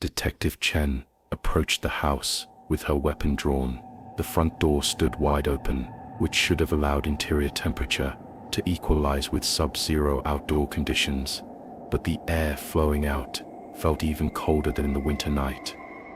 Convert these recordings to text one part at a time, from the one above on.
Detective Chen approached the house with her weapon drawn. The front door stood wide open, which should have allowed interior temperature to equalize with sub-zero outdoor conditions, but the air flowing out felt even colder than the winter night.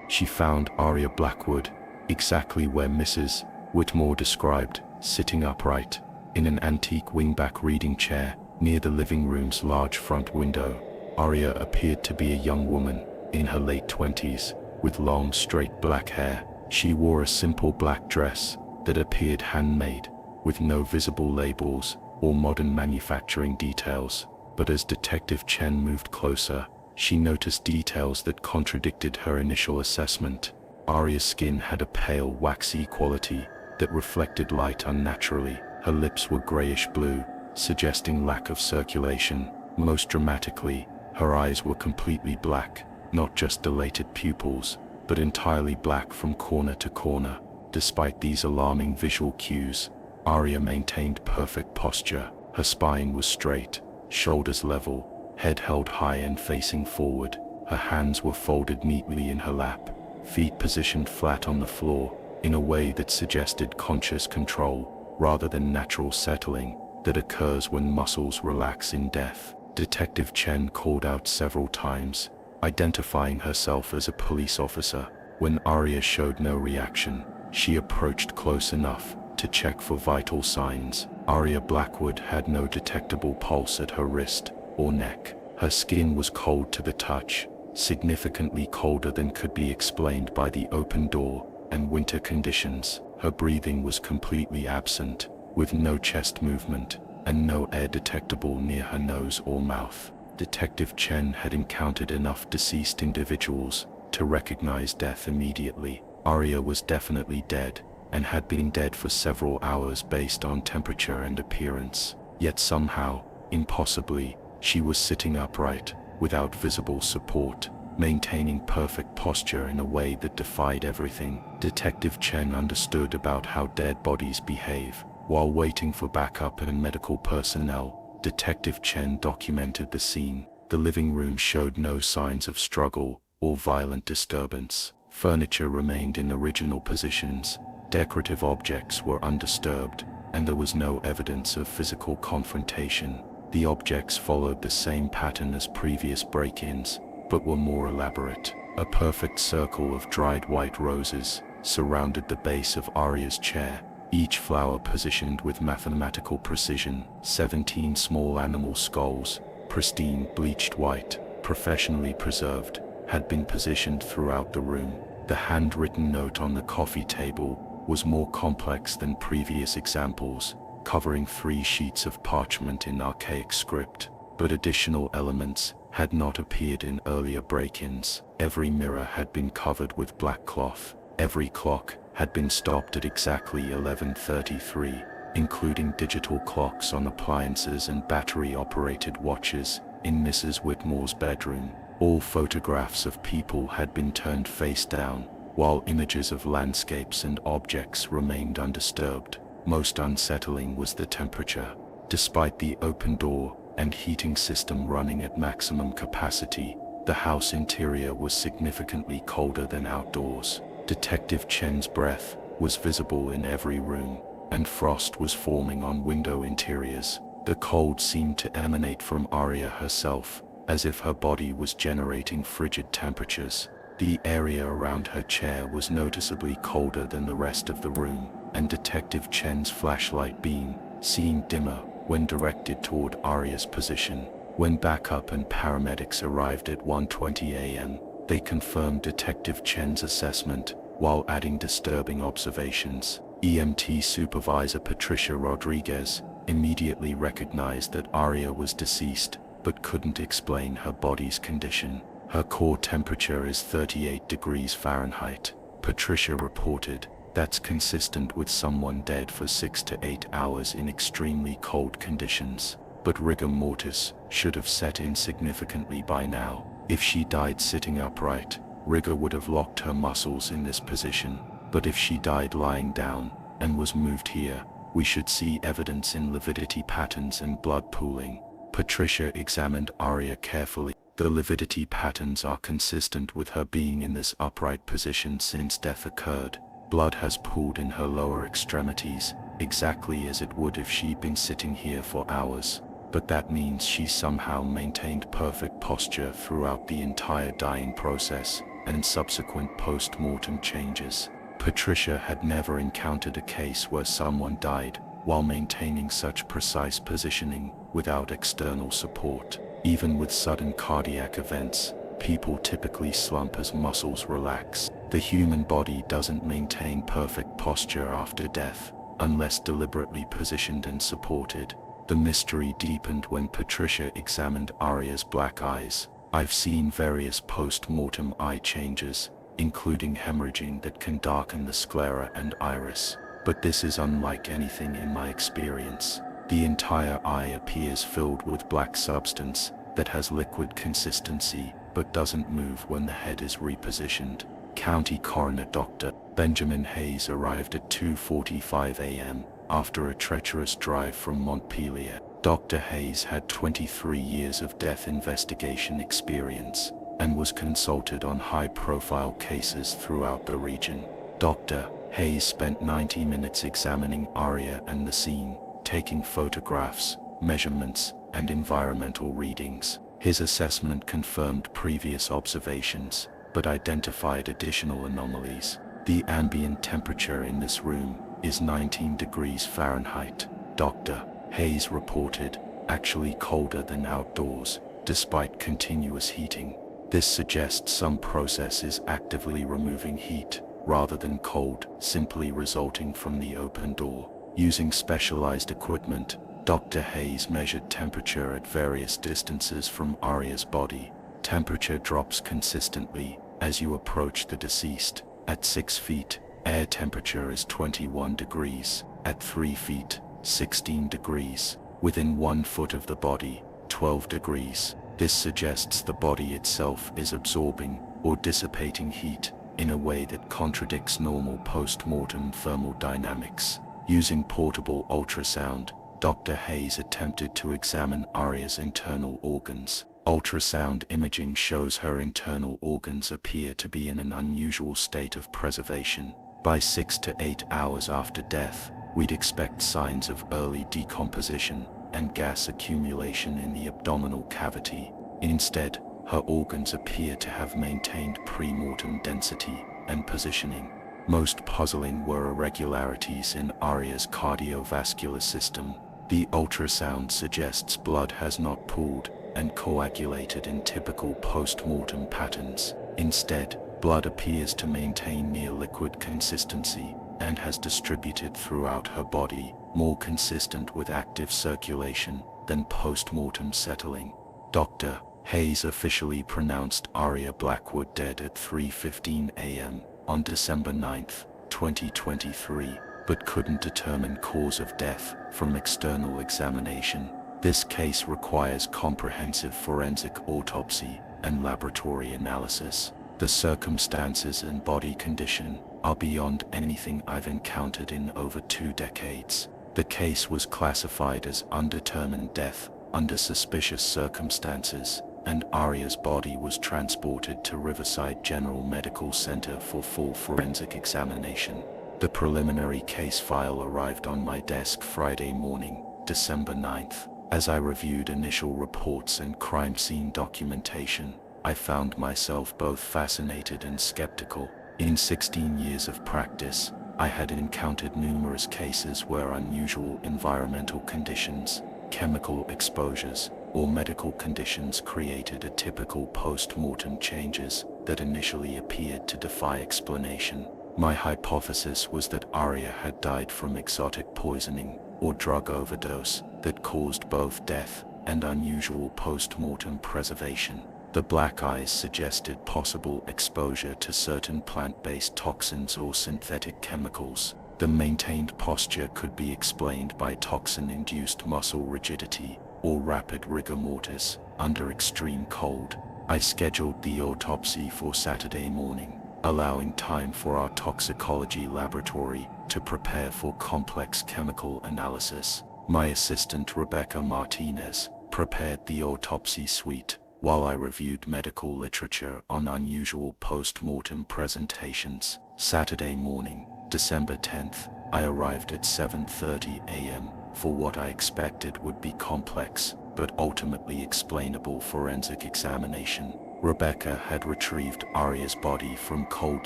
She found Aria Blackwood exactly where Mrs. Whitmore described, sitting upright in an antique wingback reading chair near the living room's large front window. Aria appeared to be a young woman in her late 20s, with long straight black hair. She wore a simple black dress that appeared handmade, with no visible labels or modern manufacturing details. But as Detective Chen moved closer, she noticed details that contradicted her initial assessment. Aria's skin had a pale, waxy quality that reflected light unnaturally. Her lips were grayish blue, suggesting lack of circulation. Most dramatically, her eyes were completely black, not just dilated pupils, but entirely black from corner to corner. Despite these alarming visual cues, Aria maintained perfect posture. Her spine was straight, shoulders level, head held high and facing forward. Her hands were folded neatly in her lap, feet positioned flat on the floor in a way that suggested conscious control rather than natural settling that occurs when muscles relax in death. Detective Chen called out several times, identifying herself as a police officer. When Aria showed no reaction, she approached close enough to check for vital signs. Aria Blackwood had no detectable pulse at her wrist or neck. Her skin was cold to the touch, significantly colder than could be explained by the open door and winter conditions. Her breathing was completely absent, with no chest movement and no air detectable near her nose or mouth. Detective Chen had encountered enough deceased individuals to recognize death immediately. Aria was definitely dead, and had been dead for several hours based on temperature and appearance. Yet somehow, impossibly, she was sitting upright, without visible support, maintaining perfect posture in a way that defied everything. Detective Chen understood about how dead bodies behave. While waiting for backup and medical personnel, Detective Chen documented the scene. The living room showed no signs of struggle or violent disturbance. Furniture remained in original positions, decorative objects were undisturbed, and there was no evidence of physical confrontation. The objects followed the same pattern as previous break-ins, but were more elaborate. A perfect circle of dried white roses surrounded the base of Aria's chair, each flower positioned with mathematical precision. 17 small animal skulls, pristine bleached white, professionally preserved, had been positioned throughout the room. The handwritten note on the coffee table was more complex than previous examples, covering 3 sheets of parchment in archaic script, but additional elements had not appeared in earlier break-ins. Every mirror had been covered with black cloth. Every clock had been stopped at exactly 11:33, including digital clocks on appliances and battery-operated watches in Mrs. Whitmore's bedroom. All photographs of people had been turned face down, while images of landscapes and objects remained undisturbed. Most unsettling was the temperature. Despite the open door and heating system running at maximum capacity, the house interior was significantly colder than outdoors. Detective Chen's breath was visible in every room, and frost was forming on window interiors. The cold seemed to emanate from Aria herself, as if her body was generating frigid temperatures. The area around her chair was noticeably colder than the rest of the room, and Detective Chen's flashlight beam seemed dimmer when directed toward Aria's position. When backup and paramedics arrived at 1:20 a.m., they confirmed Detective Chen's assessment, while adding disturbing observations. EMT Supervisor Patricia Rodriguez immediately recognized that Aria was deceased, but couldn't explain her body's condition. Her core temperature is 38 degrees Fahrenheit. Patricia reported, "That's consistent with someone dead for 6 to 8 hours in extremely cold conditions. But rigor mortis should have set in significantly by now. If she died sitting upright, rigor would have locked her muscles in this position. But if she died lying down and was moved here, we should see evidence in lividity patterns and blood pooling." Patricia examined Aria carefully. The lividity patterns are consistent with her being in this upright position since death occurred. Blood has pooled in her lower extremities, exactly as it would if she'd been sitting here for hours. But that means she somehow maintained perfect posture throughout the entire dying process and subsequent post-mortem changes. Patricia had never encountered a case where someone died while maintaining such precise positioning without external support. Even with sudden cardiac events, people typically slump as muscles relax. The human body doesn't maintain perfect posture after death, unless deliberately positioned and supported. The mystery deepened when Patricia examined Aria's black eyes. I've seen various post-mortem eye changes, including hemorrhaging that can darken the sclera and iris. But this is unlike anything in my experience. The entire eye appears filled with black substance that has liquid consistency but doesn't move when the head is repositioned. County Coroner Dr. Benjamin Hayes arrived at 2:45 a.m. after a treacherous drive from Montpelier. Dr. Hayes had 23 years of death investigation experience and was consulted on high-profile cases throughout the region. Dr. Hayes spent 90 minutes examining Aria and the scene, taking photographs, measurements, and environmental readings. His assessment confirmed previous observations, but identified additional anomalies. The ambient temperature in this room is 19 degrees Fahrenheit, Dr. Hayes reported, actually colder than outdoors, despite continuous heating. This suggests some process is actively removing heat, rather than cold simply resulting from the open door. Using specialized equipment, Dr. Hayes measured temperature at various distances from Aria's body. Temperature drops consistently as you approach the deceased. At 6 feet, air temperature is 21 degrees. At 3 feet, 16 degrees. Within 1 foot of the body, 12 degrees. This suggests the body itself is absorbing or dissipating heat in a way that contradicts normal post-mortem thermodynamics. Using portable ultrasound, Dr. Hayes attempted to examine Aria's internal organs. Ultrasound imaging shows her internal organs appear to be in an unusual state of preservation. By 6 to 8 hours after death, we'd expect signs of early decomposition and gas accumulation in the abdominal cavity. Instead, her organs appear to have maintained pre-mortem density and positioning. Most puzzling were irregularities in Aria's cardiovascular system. The ultrasound suggests blood has not pooled and coagulated in typical post-mortem patterns. Instead, blood appears to maintain near liquid consistency and has distributed throughout her body, more consistent with active circulation than post-mortem settling. Dr. Hayes officially pronounced Aria Blackwood dead at 3:15 a.m. on December 9, 2023, but couldn't determine cause of death from external examination. This case requires comprehensive forensic autopsy and laboratory analysis. The circumstances and body condition are beyond anything I've encountered in over 2 decades. The case was classified as undetermined death under suspicious circumstances, and Aria's body was transported to Riverside General Medical Center for full forensic examination. The preliminary case file arrived on my desk Friday morning, December 9th. As I reviewed initial reports and crime scene documentation, I found myself both fascinated and skeptical. In 16 years of practice, I had encountered numerous cases where unusual environmental conditions, chemical exposures, or medical conditions created atypical post-mortem changes that initially appeared to defy explanation. My hypothesis was that Aria had died from exotic poisoning or drug overdose that caused both death and unusual post-mortem preservation. The black eyes suggested possible exposure to certain plant-based toxins or synthetic chemicals. The maintained posture could be explained by toxin-induced muscle rigidity or rapid rigor mortis under extreme cold. I scheduled the autopsy for Saturday morning, allowing time for our toxicology laboratory to prepare for complex chemical analysis. My assistant Rebecca Martinez prepared the autopsy suite, while I reviewed medical literature on unusual post-mortem presentations. Saturday morning, December 10th, I arrived at 7:30 a.m. for what I expected would be complex, but ultimately explainable forensic examination. Rebecca had retrieved Aria's body from cold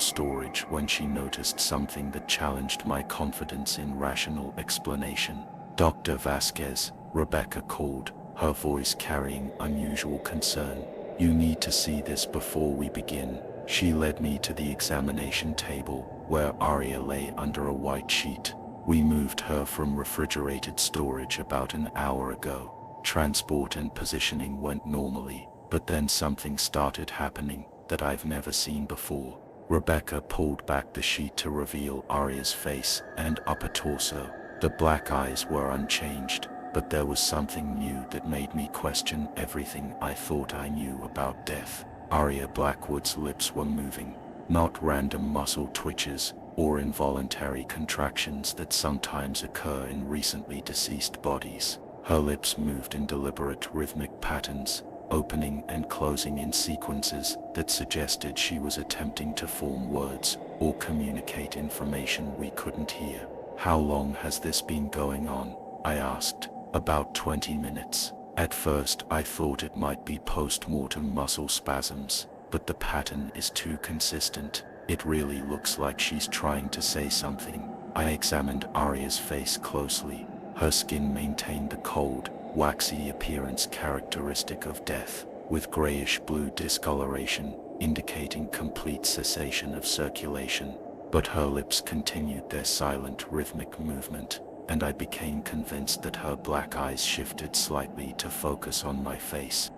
storage when she noticed something that challenged my confidence in rational explanation. "Dr. Vasquez," Rebecca called, her voice carrying unusual concern. "You need to see this before we begin." She led me to the examination table, where Aria lay under a white sheet. "We moved her from refrigerated storage about an hour ago. Transport and positioning went normally, but then something started happening that I've never seen before." Rebecca pulled back the sheet to reveal Aria's face and upper torso. The black eyes were unchanged, but there was something new that made me question everything I thought I knew about death. Aria Blackwood's lips were moving, not random muscle twitches or involuntary contractions that sometimes occur in recently deceased bodies. Her lips moved in deliberate rhythmic patterns, opening and closing in sequences that suggested she was attempting to form words or communicate information we couldn't hear. "How long has this been going on?" I asked. "About 20 minutes. At first I thought it might be post-mortem muscle spasms, but the pattern is too consistent. It really looks like she's trying to say something." I examined Aria's face closely. Her skin maintained the cold, waxy appearance characteristic of death, with grayish-blue discoloration, indicating complete cessation of circulation. But her lips continued their silent, rhythmic movement, and I became convinced that her black eyes shifted slightly to focus on my face.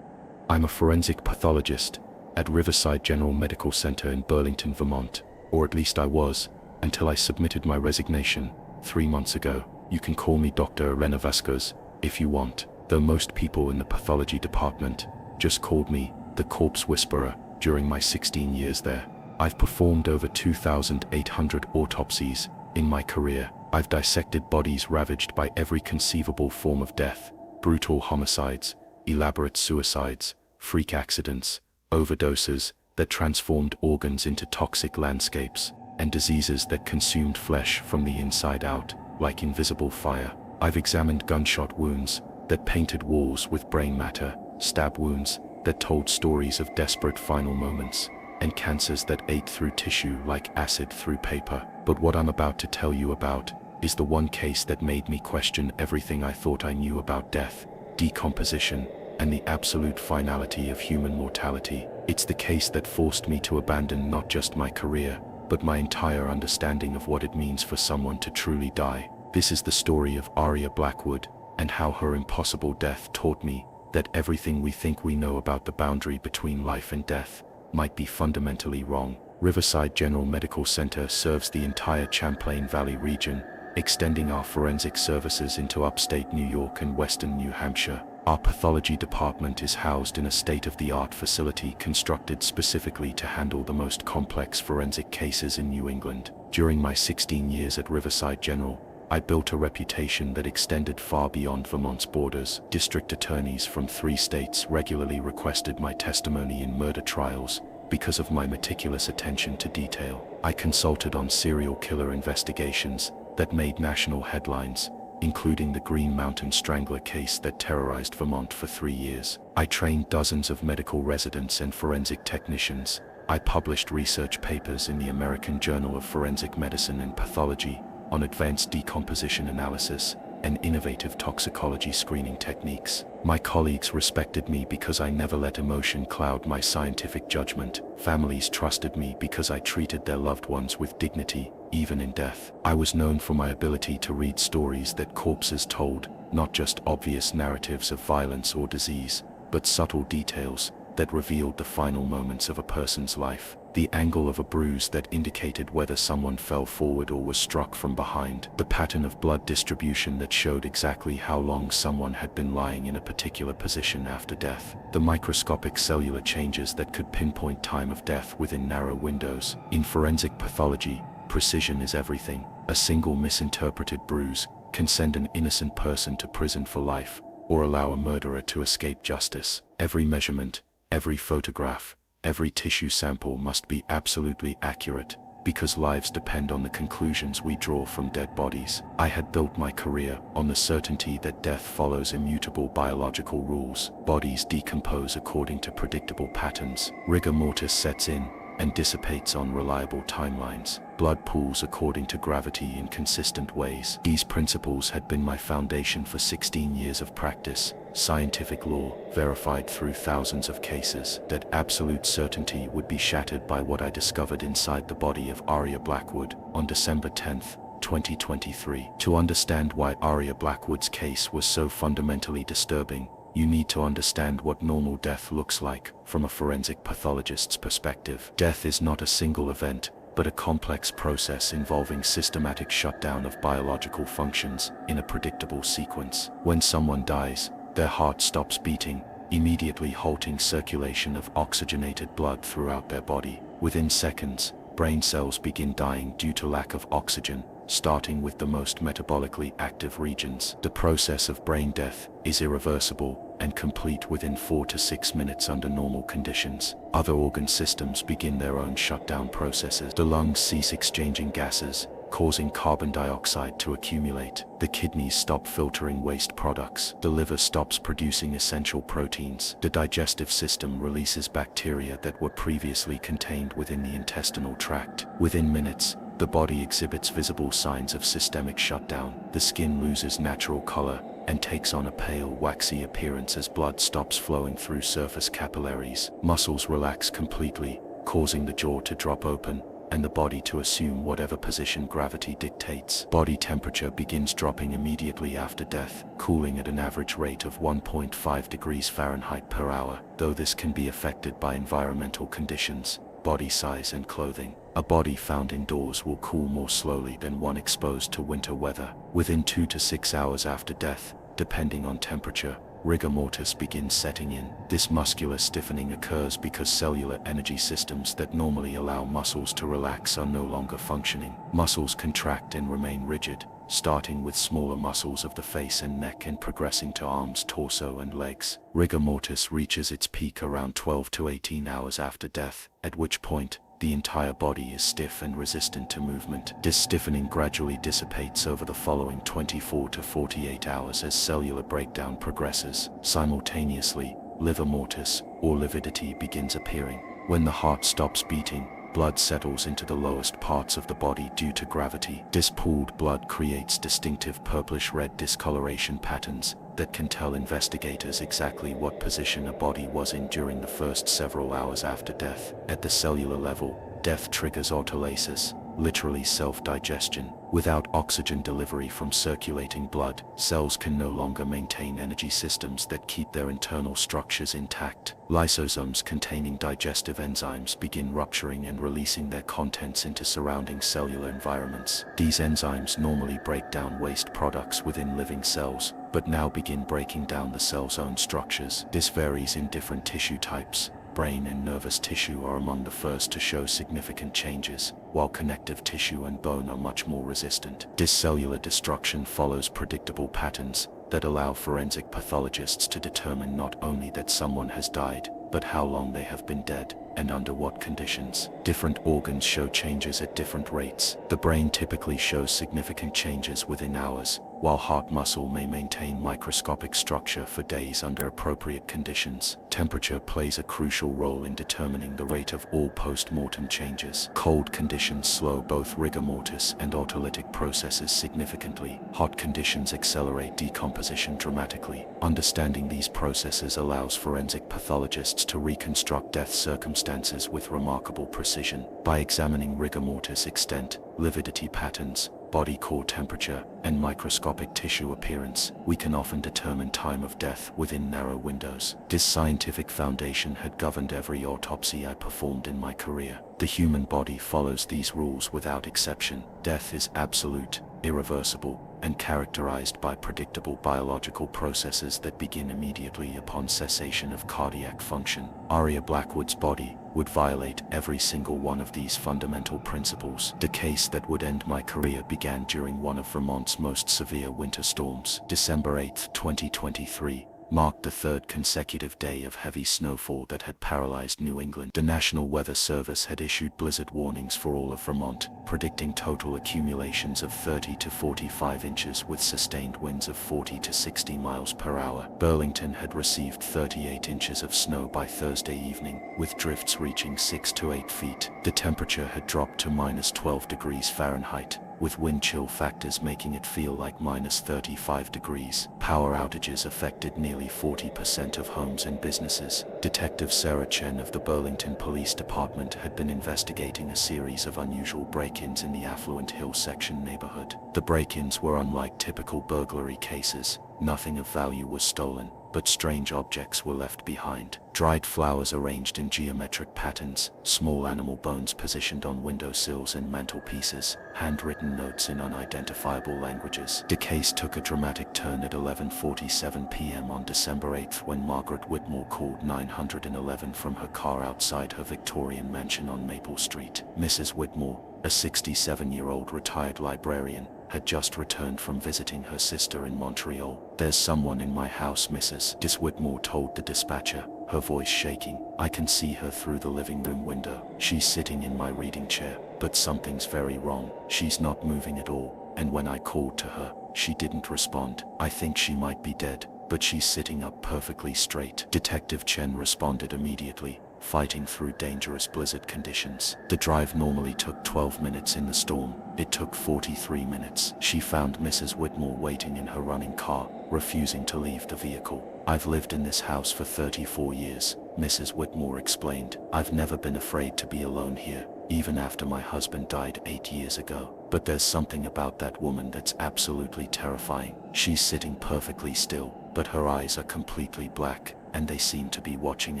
"I'm a forensic pathologist at Riverside General Medical Center in Burlington, Vermont, or at least I was, until I submitted my resignation 3 months ago. You can call me Dr. Elena Vasquez if you want, though most people in the pathology department just called me the corpse whisperer during my 16 years there. I've performed over 2,800 autopsies in my career. I've dissected bodies ravaged by every conceivable form of death: brutal homicides, elaborate suicides, freak accidents, overdoses that transformed organs into toxic landscapes, and diseases that consumed flesh from the inside out, like invisible fire. I've examined gunshot wounds that painted walls with brain matter, stab wounds that told stories of desperate final moments, and cancers that ate through tissue like acid through paper. But what I'm about to tell you about is the one case that made me question everything I thought I knew about death, decomposition, and the absolute finality of human mortality. It's the case that forced me to abandon not just my career, but my entire understanding of what it means for someone to truly die. This is the story of Aria Blackwood, and how her impossible death taught me that everything we think we know about the boundary between life and death might be fundamentally wrong. Riverside General Medical Center serves the entire Champlain Valley region, extending our forensic services into upstate New York and western New Hampshire. Our pathology department is housed in a state-of-the-art facility constructed specifically to handle the most complex forensic cases in New England. During my 16 years at Riverside General, I built a reputation that extended far beyond Vermont's borders. District attorneys from 3 states regularly requested my testimony in murder trials because of my meticulous attention to detail. I consulted on serial killer investigations that made national headlines, including the Green Mountain Strangler case that terrorized Vermont for 3 years. I trained dozens of medical residents and forensic technicians. I published research papers in the American Journal of Forensic Medicine and Pathology on advanced decomposition analysis and innovative toxicology screening techniques. My colleagues respected me because I never let emotion cloud my scientific judgment. Families trusted me because I treated their loved ones with dignity, even in death. I was known for my ability to read stories that corpses told, not just obvious narratives of violence or disease, but subtle details that revealed the final moments of a person's life. The angle of a bruise that indicated whether someone fell forward or was struck from behind. The pattern of blood distribution that showed exactly how long someone had been lying in a particular position after death. The microscopic cellular changes that could pinpoint time of death within narrow windows. In forensic pathology, precision is everything. A single misinterpreted bruise can send an innocent person to prison for life, or allow a murderer to escape justice. Every measurement, every photograph, every tissue sample must be absolutely accurate, because lives depend on the conclusions we draw from dead bodies. I had built my career on the certainty that death follows immutable biological rules. Bodies decompose according to predictable patterns. Rigor mortis sets in and dissipates on reliable timelines. Blood pools according to gravity in consistent ways. These principles had been my foundation for 16 years of practice, scientific law, verified through thousands of cases. That absolute certainty would be shattered by what I discovered inside the body of Aria Blackwood on December 10, 2023. To understand why Aria Blackwood's case was so fundamentally disturbing, you need to understand what normal death looks like from a forensic pathologist's perspective. Death is not a single event, but a complex process involving systematic shutdown of biological functions in a predictable sequence. When someone dies, their heart stops beating, immediately halting circulation of oxygenated blood throughout their body. Within seconds, brain cells begin dying due to lack of oxygen, starting with the most metabolically active regions. The process of brain death is irreversible and complete within 4 to 6 minutes under normal conditions. Other organ systems begin their own shutdown processes. The lungs cease exchanging gases, causing carbon dioxide to accumulate. The kidneys stop filtering waste products. The liver stops producing essential proteins. The digestive system releases bacteria that were previously contained within the intestinal tract. Within minutes, the body exhibits visible signs of systemic shutdown. The skin loses natural color and takes on a pale, waxy appearance as blood stops flowing through surface capillaries. Muscles relax completely, causing the jaw to drop open and the body to assume whatever position gravity dictates. Body temperature begins dropping immediately after death, cooling at an average rate of 1.5 degrees Fahrenheit per hour, though this can be affected by environmental conditions, body size and clothing. A body found indoors will cool more slowly than one exposed to winter weather. Within 2 to 6 hours after death, depending on temperature, rigor mortis begins setting in. This muscular stiffening occurs because cellular energy systems that normally allow muscles to relax are no longer functioning. Muscles contract and remain rigid, starting with smaller muscles of the face and neck and progressing to arms, torso and legs. Rigor mortis reaches its peak around 12 to 18 hours after death, at which point, the entire body is stiff and resistant to movement. This stiffening gradually dissipates over the following 24 to 48 hours as cellular breakdown progresses. Simultaneously, livor mortis, or lividity, begins appearing. When the heart stops beating, blood settles into the lowest parts of the body due to gravity. This pooled blood creates distinctive purplish-red discoloration patterns that can tell investigators exactly what position a body was in during the first several hours after death. At the cellular level, death triggers autolysis, literally self-digestion. Without oxygen delivery from circulating blood, cells can no longer maintain energy systems that keep their internal structures intact. Lysosomes containing digestive enzymes begin rupturing and releasing their contents into surrounding cellular environments. These enzymes normally break down waste products within living cells, but now begin breaking down the cell's own structures. This varies in different tissue types. Brain and nervous tissue are among the first to show significant changes, while connective tissue and bone are much more resistant. This cellular destruction follows predictable patterns that allow forensic pathologists to determine not only that someone has died, but how long they have been dead, and under what conditions. Different organs show changes at different rates. The brain typically shows significant changes within hours, while heart muscle may maintain microscopic structure for days under appropriate conditions. Temperature plays a crucial role in determining the rate of all post-mortem changes. Cold conditions slow both rigor mortis and autolytic processes significantly. Hot conditions accelerate decomposition dramatically. Understanding these processes allows forensic pathologists to reconstruct death circumstances with remarkable precision. By examining rigor mortis extent, lividity patterns, body core temperature, and microscopic tissue appearance, we can often determine time of death within narrow windows. This scientific foundation had governed every autopsy I performed in my career. The human body follows these rules without exception. Death is absolute, irreversible, and characterized by predictable biological processes that begin immediately upon cessation of cardiac function. Aria Blackwood's body would violate every single one of these fundamental principles. The case that would end my career began during one of Vermont's most severe winter storms. December 8, 2023. Marked the third consecutive day of heavy snowfall that had paralyzed New England. The National Weather Service had issued blizzard warnings for all of Vermont, predicting total accumulations of 30 to 45 inches with sustained winds of 40 to 60 miles per hour. Burlington had received 38 inches of snow by Thursday evening, with drifts reaching 6 to 8 feet. The temperature had dropped to minus 12 degrees Fahrenheit, with wind chill factors making it feel like minus 35 degrees. Power outages affected nearly 40% of homes and businesses. Detective Sarah Chen of the Burlington Police Department had been investigating a series of unusual break-ins in the affluent Hill Section neighborhood. The break-ins were unlike typical burglary cases. Nothing of value was stolen, but strange objects were left behind. Dried flowers arranged in geometric patterns, small animal bones positioned on windowsills and mantelpieces, handwritten notes in unidentifiable languages. The case took a dramatic turn at 11:47 p.m. on December 8 when Margaret Whitmore called 911 from her car outside her Victorian mansion on Maple Street. Mrs. Whitmore, a 67-year-old retired librarian, had just returned from visiting her sister in Montreal. "There's someone in my house, Mrs. Dis," Whitmore told the dispatcher, her voice shaking. "I can see her through the living room window. She's sitting in my reading chair, but something's very wrong. She's not moving at all, and when I called to her, she didn't respond. I think she might be dead, but she's sitting up perfectly straight." Detective Chen responded immediately, fighting through dangerous blizzard conditions. The drive normally took 12 minutes in the storm. It took 43 minutes. She found Mrs. Whitmore waiting in her running car, refusing to leave the vehicle. "I've lived in this house for 34 years, Mrs. Whitmore explained. "I've never been afraid to be alone here, even after my husband died 8 years ago. But there's something about that woman that's absolutely terrifying. She's sitting perfectly still, but her eyes are completely black, and they seem to be watching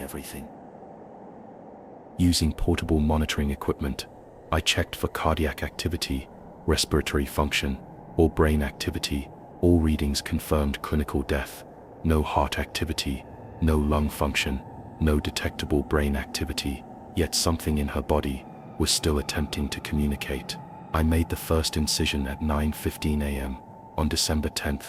everything." Using portable monitoring equipment, I checked for cardiac activity, respiratory function, or brain activity. All readings confirmed clinical death. No heart activity, no lung function, no detectable brain activity, yet something in her body was still attempting to communicate. I made the first incision at 9:15 a.m. on December 10,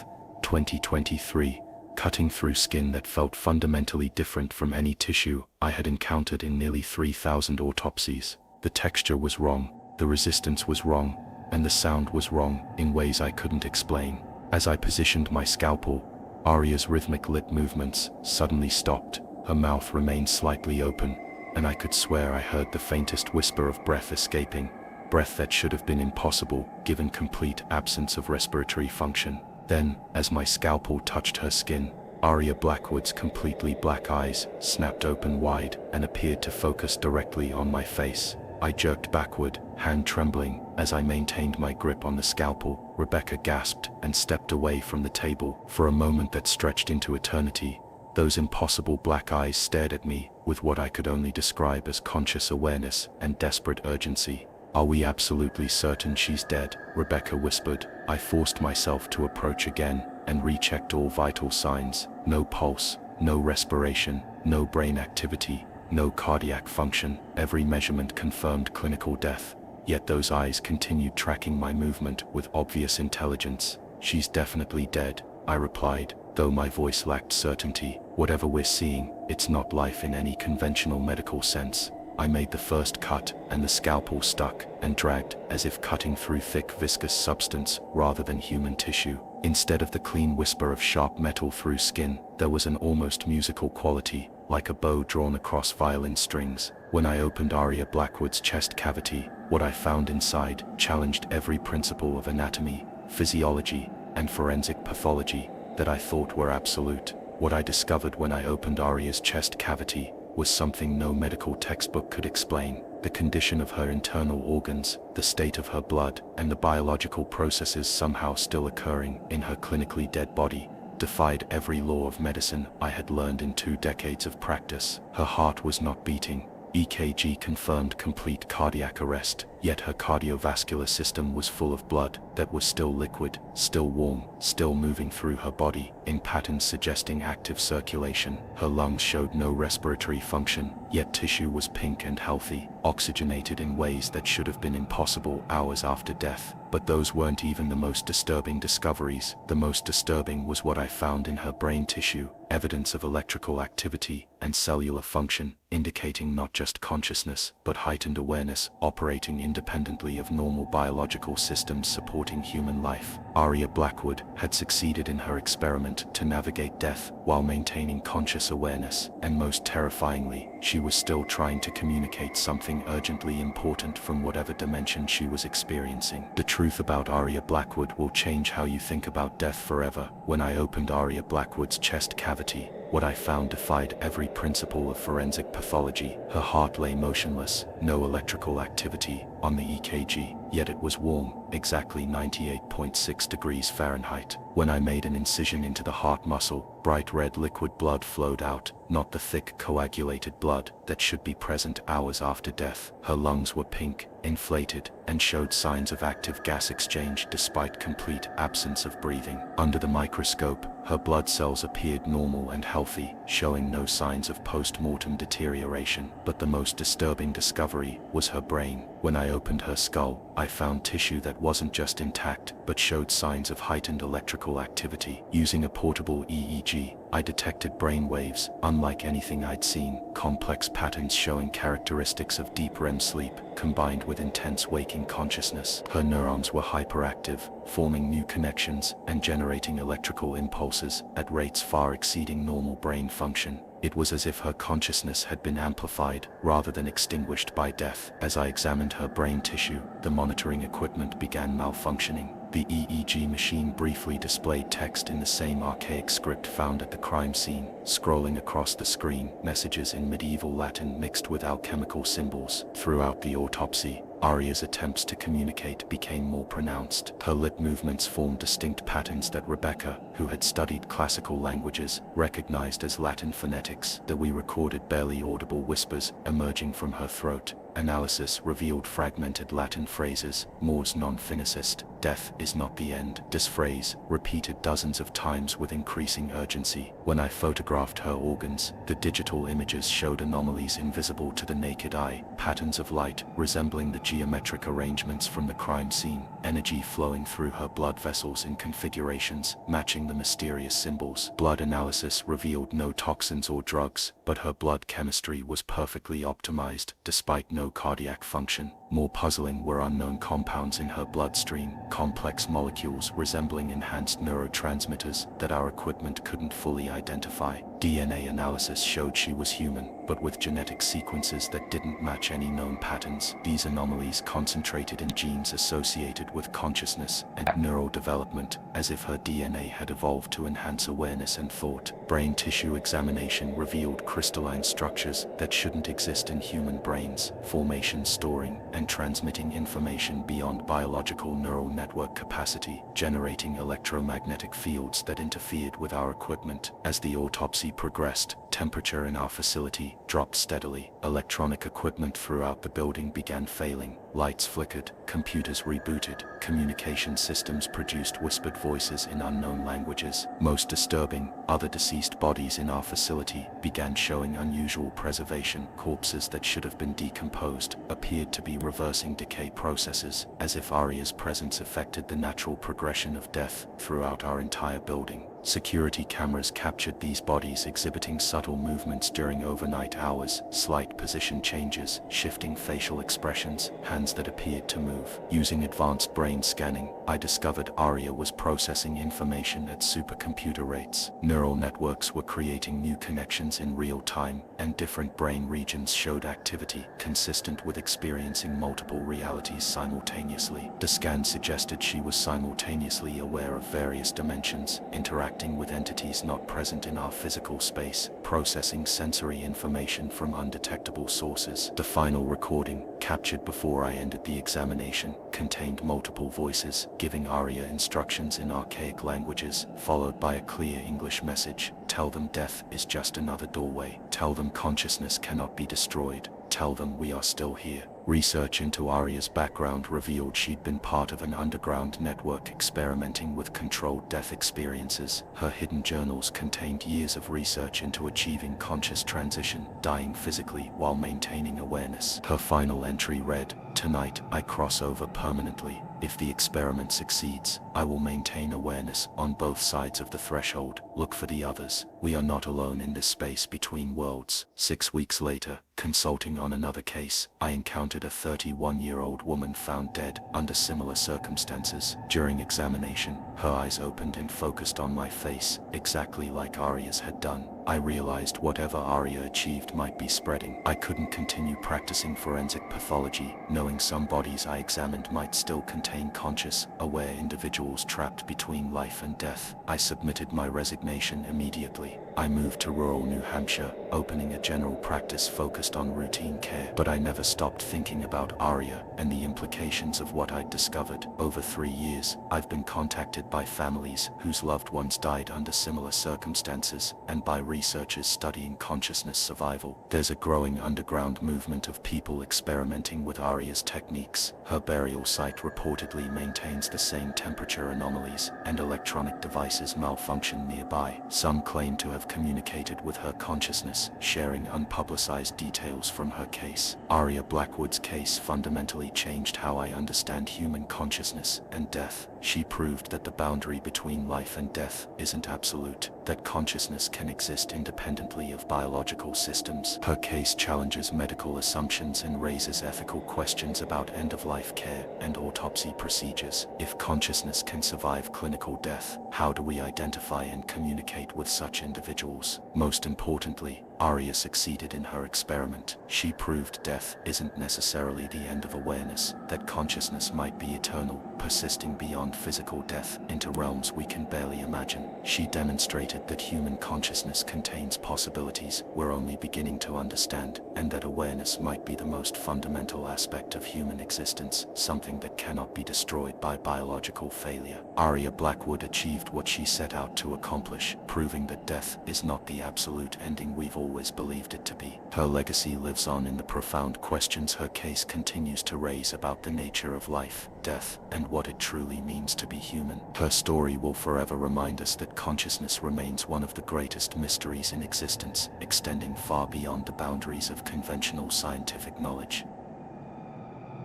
2023, cutting through skin that felt fundamentally different from any tissue I had encountered in nearly 3,000 autopsies. The texture was wrong, the resistance was wrong, and the sound was wrong in ways I couldn't explain. As I positioned my scalpel, Aria's rhythmic lip movements suddenly stopped. Her mouth remained slightly open, and I could swear I heard the faintest whisper of breath escaping, breath that should have been impossible given complete absence of respiratory function. Then, as my scalpel touched her skin, Aria Blackwood's completely black eyes snapped open wide and appeared to focus directly on my face. I jerked backward, hand trembling, as I maintained my grip on the scalpel. Rebecca gasped and stepped away from the table. For a moment that stretched into eternity, those impossible black eyes stared at me with what I could only describe as conscious awareness and desperate urgency. "Are we absolutely certain she's dead?" Rebecca whispered. I forced myself to approach again and rechecked all vital signs. No pulse, no respiration, no brain activity, no cardiac function. Every measurement confirmed clinical death. Yet those eyes continued tracking my movement with obvious intelligence. "She's definitely dead," I replied, though my voice lacked certainty. "Whatever we're seeing, it's not life in any conventional medical sense." I made the first cut, and the scalpel stuck and dragged as if cutting through thick viscous substance rather than human tissue. Instead of the clean whisper of sharp metal through skin, there was an almost musical quality, like a bow drawn across violin strings. When I opened Aria Blackwood's chest cavity, what I found inside challenged every principle of anatomy, physiology, and forensic pathology that I thought were absolute. What I discovered when I opened Aria's chest cavity was something no medical textbook could explain. The condition of her internal organs, the state of her blood, and the biological processes somehow still occurring in her clinically dead body defied every law of medicine I had learned in 2 decades of practice. Her heart was not beating. EKG confirmed complete cardiac arrest, Yet her cardiovascular system was full of blood that was still liquid, still warm, still moving through her body, in patterns suggesting active circulation. Her lungs showed no respiratory function, yet tissue was pink and healthy, oxygenated in ways that should have been impossible hours after death. But those weren't even the most disturbing discoveries. The most disturbing was what I found in her brain tissue, evidence of electrical activity and cellular function, indicating not just consciousness, but heightened awareness, operating independently of normal biological systems supporting human life. Aria Blackwood had succeeded in her experiment to navigate death while maintaining conscious awareness, and most terrifyingly, she was still trying to communicate something urgently important from whatever dimension she was experiencing. The truth about Aria Blackwood will change how you think about death forever. When I opened Aria Blackwood's chest cavity, what I found defied every principle of forensic pathology. Her heart lay motionless, no electrical activity on the EKG, yet it was warm, exactly 98.6 degrees Fahrenheit. When I made an incision into the heart muscle, bright red liquid blood flowed out, not the thick coagulated blood that should be present hours after death. Her lungs were pink, inflated, and showed signs of active gas exchange despite complete absence of breathing. Under the microscope, her blood cells appeared normal and healthy, showing no signs of post-mortem deterioration. But the most disturbing discovery was her brain. When I opened her skull, I found tissue that wasn't just intact, but showed signs of heightened electrical activity. Using a portable EEG, I detected brain waves, unlike anything I'd seen, complex patterns showing characteristics of deep REM sleep, combined with intense waking consciousness. Her neurons were hyperactive, forming new connections and generating electrical impulses at rates far exceeding normal brain function. It was as if her consciousness had been amplified rather than extinguished by death. As I examined her brain tissue, the monitoring equipment began malfunctioning. The EEG machine briefly displayed text in the same archaic script found at the crime scene. Scrolling across the screen, messages in medieval Latin mixed with alchemical symbols. Throughout the autopsy, Aria's attempts to communicate became more pronounced. Her lip movements formed distinct patterns that Rebecca, who had studied classical languages, recognized as Latin phonetics. That we recorded barely audible whispers emerging from her throat. Analysis revealed fragmented Latin phrases, mors non finicist, death is not the end. This phrase, repeated dozens of times with increasing urgency. When I photographed her organs, the digital images showed anomalies invisible to the naked eye, patterns of light resembling the geometric arrangements from the crime scene, energy flowing through her blood vessels in configurations matching the mysterious symbols. Blood analysis revealed no toxins or drugs, but her blood chemistry was perfectly optimized, despite no cardiac function. More puzzling were unknown compounds in her bloodstream, complex molecules resembling enhanced neurotransmitters that our equipment couldn't fully identify. DNA analysis showed she was human, but with genetic sequences that didn't match any known patterns. These anomalies concentrated in genes associated with consciousness and neural development, as if her DNA had evolved to enhance awareness and thought. Brain tissue examination revealed crystalline structures that shouldn't exist in human brains, formations storing and transmitting information beyond biological neural network capacity, generating electromagnetic fields that interfered with our equipment. As the autopsy progressed, temperature in our facility dropped steadily. Electronic equipment throughout the building began failing. Lights flickered, computers rebooted, communication systems produced whispered voices in unknown languages. Most disturbing, other deceased bodies in our facility began showing unusual preservation. Corpses that should have been decomposed appeared to be reversing decay processes, as if Aria's presence affected the natural progression of death throughout our entire building. Security cameras captured these bodies exhibiting subtle movements during overnight hours, slight position changes, shifting facial expressions, hands that appeared to move. Using advanced brain scanning, I discovered Aria was processing information at supercomputer rates. Neural networks were creating new connections in real time, and different brain regions showed activity consistent with experiencing multiple realities simultaneously. The scan suggested she was simultaneously aware of various dimensions, interacting with entities not present in our physical space, processing sensory information from undetectable sources. The final recording, captured before I ended the examination, contained multiple voices, giving Arya instructions in archaic languages, followed by a clear English message. Tell them death is just another doorway. Tell them consciousness cannot be destroyed. Tell them we are still here. Research into Arya's background revealed she'd been part of an underground network experimenting with controlled death experiences. Her hidden journals contained years of research into achieving conscious transition, dying physically while maintaining awareness. Her final entry read, "Tonight, I cross over permanently. If the experiment succeeds, I will maintain awareness on both sides of the threshold. Look for the others. We are not alone in this space between worlds." 6 weeks later, consulting on another case, I encountered a 31-year-old woman found dead under similar circumstances. During examination, her eyes opened and focused on my face, exactly like Arya's had done. I realized whatever Arya achieved might be spreading. I couldn't continue practicing forensic pathology, knowing some bodies I examined might still contain conscious, aware individuals trapped between life and death. I submitted my resignation immediately. I moved to rural New Hampshire, opening a general practice focused on routine care. But I never stopped thinking about Arya and the implications of what I'd discovered. Over 3 years, I've been contacted by families whose loved ones died under similar circumstances, and by researchers studying consciousness survival. There's a growing underground movement of people experimenting with Arya's techniques. Her burial site reportedly maintains the same temperature anomalies, and electronic devices malfunction nearby. Some claim to have communicated with her consciousness, sharing unpublicized details from her case. Arya Blackwood's case fundamentally changed how I understand human consciousness and death. She proved that the boundary between life and death isn't absolute, that consciousness can exist independently of biological systems. Her case challenges medical assumptions and raises ethical questions about end-of-life care and autopsy procedures. If consciousness can survive clinical death, how do we identify and communicate with such individuals? Most importantly, Arya succeeded in her experiment. She proved death isn't necessarily the end of awareness, that consciousness might be eternal, persisting beyond physical death into realms we can barely imagine. She demonstrated that human consciousness contains possibilities we're only beginning to understand, and that awareness might be the most fundamental aspect of human existence, something that cannot be destroyed by biological failure. Arya Blackwood achieved what she set out to accomplish, proving that death is not the absolute ending we've always believed it to be. Her legacy lives on in the profound questions her case continues to raise about the nature of life, death, and what it truly means to be human. Her story will forever remind us that consciousness remains one of the greatest mysteries in existence, extending far beyond the boundaries of conventional scientific knowledge.